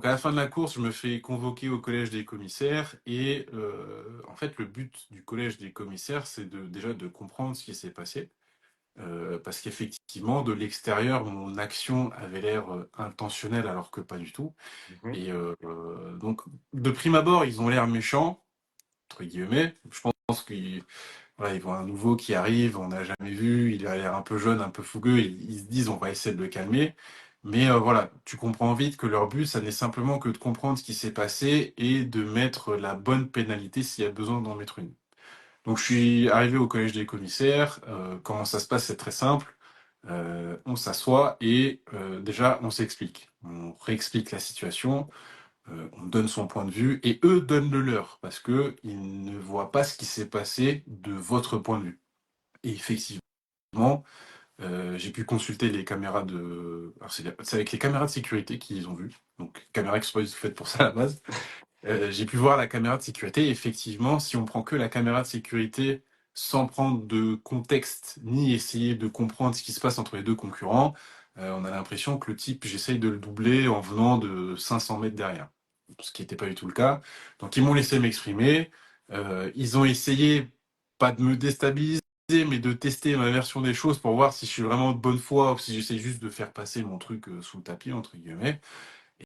à la fin de la course, je me fais convoquer au collège des commissaires et en fait, le but du collège des commissaires, c'est déjà de comprendre ce qui s'est passé. Parce qu'effectivement, de l'extérieur, mon action avait l'air, intentionnelle alors que pas du tout Mhm. et donc de prime abord, ils ont l'air «méchants» entre guillemets. Je pense qu'ils voilà, ils voient un nouveau qui arrive, on n'a jamais vu, il a l'air un peu jeune, un peu fougueux, ils se disent: «On va essayer de le calmer». Mais voilà, tu comprends vite que leur but, ça n'est simplement que de comprendre ce qui s'est passé et de mettre la bonne pénalité s'il y a besoin d'en mettre une. Donc je suis arrivé au collège des commissaires, comment ça se passe? C'est très simple, on s'assoit et déjà on s'explique. On réexplique la situation, on donne son point de vue et eux donnent le leur parce qu'ils ne voient pas ce qui s'est passé de votre point de vue. Et effectivement, j'ai pu consulter les caméras de alors c'est avec les caméras de sécurité qu'ils ont vu, donc caméras qui sont pas du tout faites pour ça à la base. J'ai pu voir la caméra de sécurité. Effectivement, si on prend que la caméra de sécurité sans prendre de contexte, ni essayer de comprendre ce qui se passe entre les 2 concurrents, on a l'impression que le type, j'essaye de le doubler en venant de 500 mètres derrière. Ce qui était pas du tout le cas. Donc ils m'ont laissé m'exprimer. Ils ont essayé, pas de me déstabiliser, mais de tester ma version des choses pour voir si je suis vraiment de bonne foi ou si j'essaie juste de faire passer mon truc, «sous le tapis» entre guillemets.